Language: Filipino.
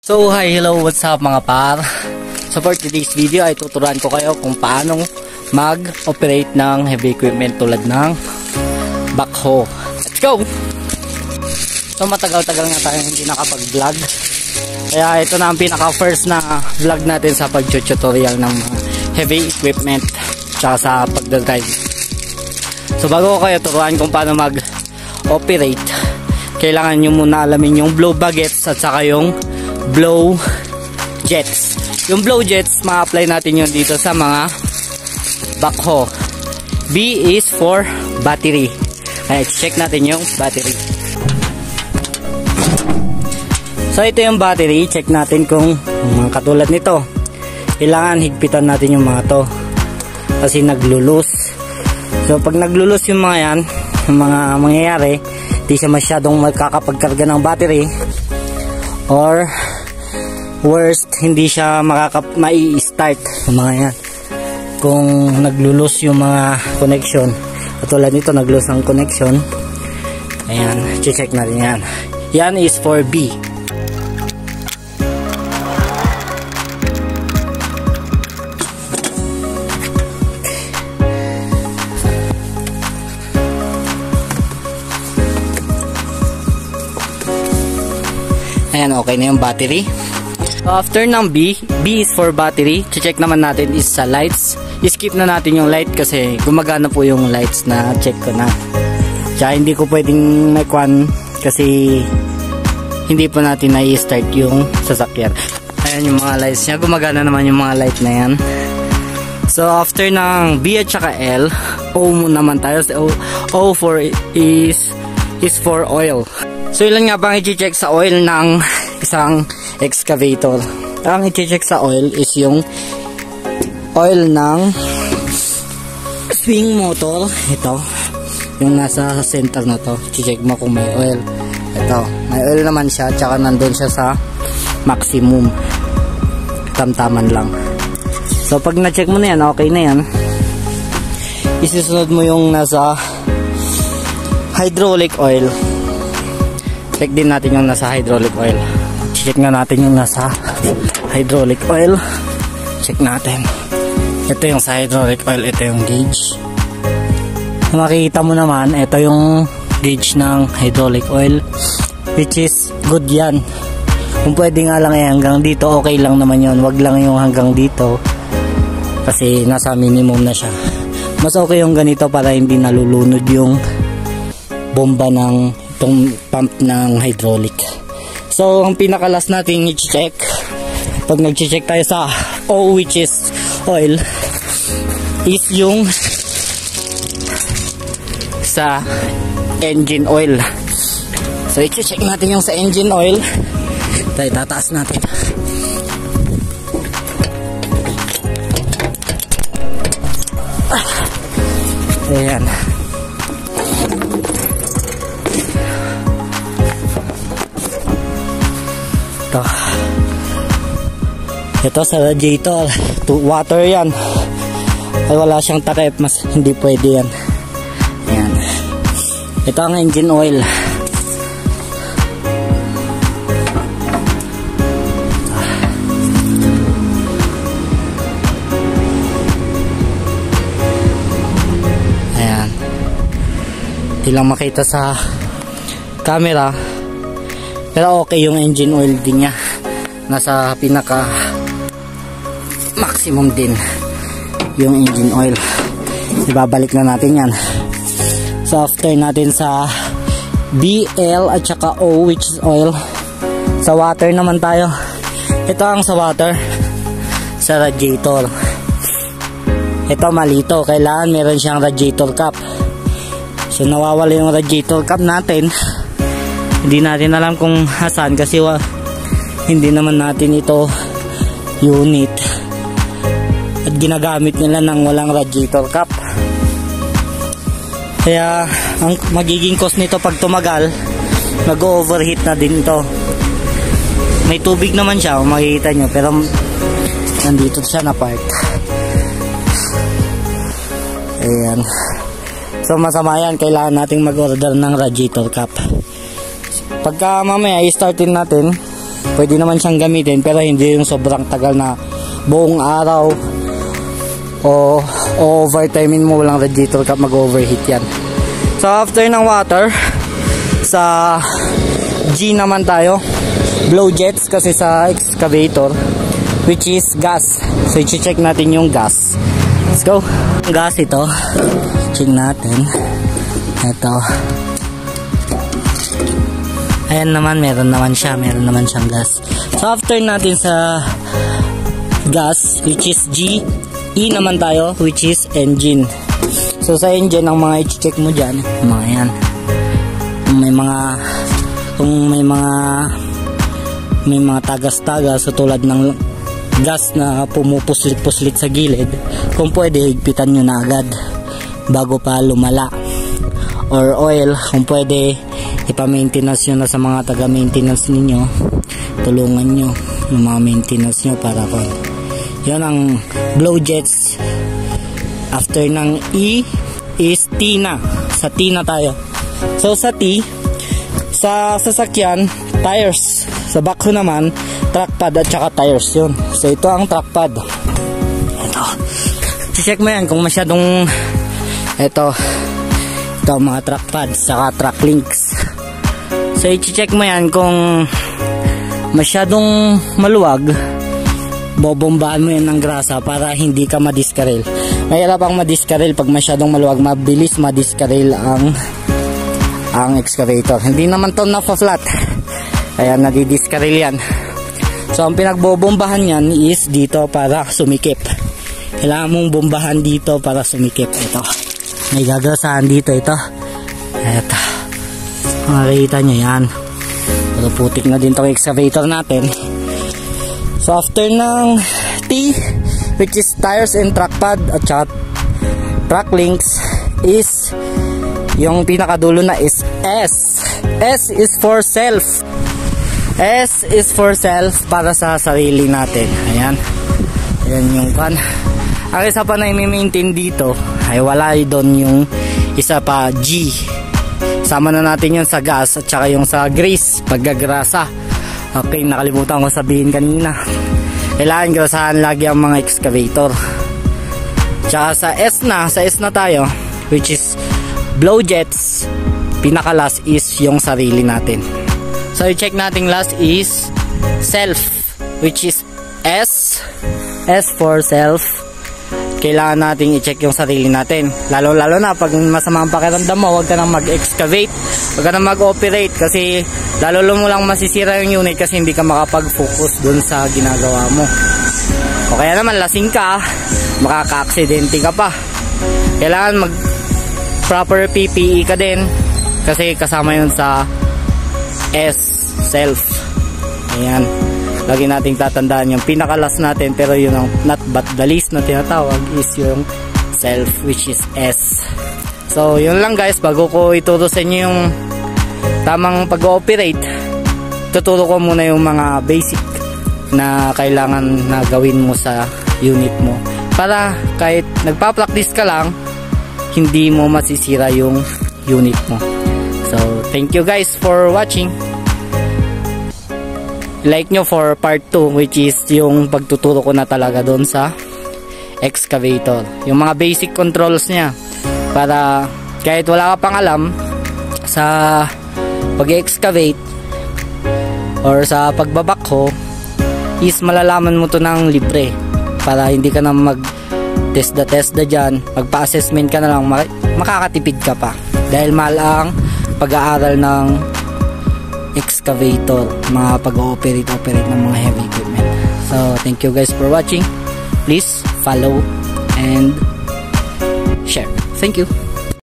So hi, hello, what's up mga par? So for today's video ay tuturuan ko kayo kung paano mag-operate ng heavy equipment tulad ng backhoe. Let's go! So matagal-tagal nga tayo hindi nakapag-vlog, kaya ito na ang pinaka-first na vlog natin sa pag-tutorial ng heavy equipment tsaka sa pagdadrive. So bago ko kayo turuan kung paano mag-operate, kailangan nyo muna alamin yung blow bagets at saka yung blow jets. Yung blow jets, ma-apply natin yun dito sa mga backhoe. B is for battery. Kaya check natin yung battery. So ito yung battery. Check natin kung mga katulad nito. Kailangan higpitan natin yung mga to kasi naglulus. So pag naglulus yung mga yan, yung mga mangyayari, di siya masyadong magkakapagkarga ng battery, or worst, hindi siya mai-start yung mga yan kung naglulus yung mga connection. Katulad nito, naglulus ang connection. Ayan, check natin yan. Yan is for B. Ayan, okay na yung battery. So after ng B is for battery. Check naman natin is sa lights. I-skip na natin yung light kasi gumagana po yung lights na check ko na. Tsaka hindi ko pwedeng may-kwan kasi hindi po natin na-i-start yung sasakyan. Ayan yung mga lights niya. Gumagana naman yung mga light na yan. So after ng B at saka L, O naman tayo. O for is for oil. So ilan nga bang i-check sa oil ng isang excavator? Ang i-check sa oil is yung oil ng swing motor. Ito, yung nasa center na to. I-check mo kung may oil. Ito, may oil naman siya, tsaka nandun siya sa maximum. Tamtaman lang. So pag na-check mo na yan, okay na yan. Isusunod mo yung nasa hydraulic oil. Check din natin yung nasa hydraulic oil. Check nga natin yung nasa hydraulic oil. Check natin. Ito yung sa hydraulic oil. Ito yung gauge. Makikita mo naman, ito yung gauge ng hydraulic oil, which is good yan. Kung pwede nga lang hanggang dito, okay lang naman yun. Wag lang yung hanggang dito kasi nasa minimum na siya. Mas okay yung ganito para hindi nalulunod yung bomba ng itong pump ng hydraulic. So ang pinakalas natin i-check pag nag-check tayo sa O, which is oil, is yung sa engine oil. So i-check natin yung sa engine oil. Tayo tataas natin. Ayan. Ito sa radiator, water yan. Ay wala siyang takip, mas hindi pwede yan. Ayan. Ito ang engine oil. Ayan. Hindi lang makita sa camera, pero okay yung engine oil din niya. Nasa pinaka maximum din yung engine oil. Ibabalik na natin yan. So after natin sa B, L at saka O, which is oil, sa water naman tayo. Ito ang sa water, sa radiator. Ito malito, kailangan meron siyang radiator cap. So nawawala yung radiator cap natin. Hindi natin alam kung asan kasi hindi naman natin ito unit at ginagamit nila ng walang radiator cap. Kaya ang magiging cost nito pag tumagal, mag-overheat na din ito. May tubig naman siya, makikita nyo, pero nandito siya na part. Ayan. So masama yan, kailangan nating mag-order ng radiator cap. Pagka mamaya i-startin natin, pwede naman siyang gamitin, pero hindi yung sobrang tagal na buong araw o overtimein mo, walang radiator cap, mag-overheat yan. So after ng water, sa G naman tayo, blow jets kasi sa excavator, which is gas. So i-check natin yung gas. Let's go. Gas ito, check natin. Ito, ayan naman, meron naman siyang gas. So after natin sa gas, which is G, E naman tayo, which is engine. So sa engine, ang mga i-check mo dyan, mga yan, kung may mga tagas-tagas, so tulad ng gas na pumupuslit-puslit sa gilid, kung pwede higpitan nyo na agad bago pa lumala. Or oil, kung pwede ipa-maintenance nyo na sa mga taga-maintenance ninyo, tulungan nyo ng mga maintenance nyo para po. Yan ang blow jets. After ng E is T na. Sa T na tayo. So sa T, sa sasakyan, tires. Sa backhoe naman, track pad at saka tires yun. So ito ang track pad. Ito. Check mo yan kung masyadong ito mga track pads saka track links. So i-check mo yan kung masyadong maluwag, bobombahan mo yan ng grasa para hindi ka madiskaril. Mahirap ang madiskaril pag masyadong maluwag, mabilis madiskaril ang excavator. Hindi naman to na-flat, kaya nadidiskaril yan. So ang pinagbobombahan yan is dito para sumikip. Kailangan mong bombahan dito para sumikip. Ito, may gagrasahan dito. Ito makikita nyo yan, pero putik na din itong excavator natin. So after ng T, which is tires and track pad at saka track links, is yung pinakadulo na is S. S is for self. S is for self, para sa sarili natin. Ayan yung kan. Ang isa pa na i-maintain dito ay wala doon yung isa pa, G. Sama na natin yung sa gas at saka yung sa grease, paggagrasa. Okay, nakalimutan ko sabihin kanina, kailangan grasahan lagi ang mga excavator. Tsaka sa S na tayo, which is blow jets, pinaka last is yung sarili natin. So i-check natin last is self, which is S for self. Kailangan natin i-check yung sarili natin, lalo na pag masama ang pakiramdam mo, huwag ka nang mag-excavate, huwag ka nang mag-operate, kasi lalo mo lang masisira yung unit kasi hindi ka makapag-focus dun sa ginagawa mo. O kaya naman lasing ka, makaka-aksidente ka pa. Kailangan mag proper PPE ka din, kasi kasama yun sa S, self. Ayan, lagi nating tatandaan yung pinakalas natin, pero yun ang not but the least na tinatawag is yung self, which is S. So yun lang guys, bago ko ituro sa inyo yung tamang pag-ooperate, tuturo ko muna yung mga basic na kailangan na gawin mo sa unit mo, para kahit nagpa-practice ka lang, hindi mo masisira yung unit mo. So thank you guys for watching. Like nyo for part 2, which is yung pagtuturo ko na talaga doon sa excavator, yung mga basic controls nya, para kahit wala ka pang alam sa pag-excavate or sa pagbabakho, is malalaman mo to ng libre, para hindi ka na mag test-da dyan, magpa-assessment ka na lang, makakatipid ka pa, dahil mahal ang pag-aaral ng excavator, mga pag-ooperate ng mga heavy equipment. So thank you guys for watching. Please follow and share. Thank you.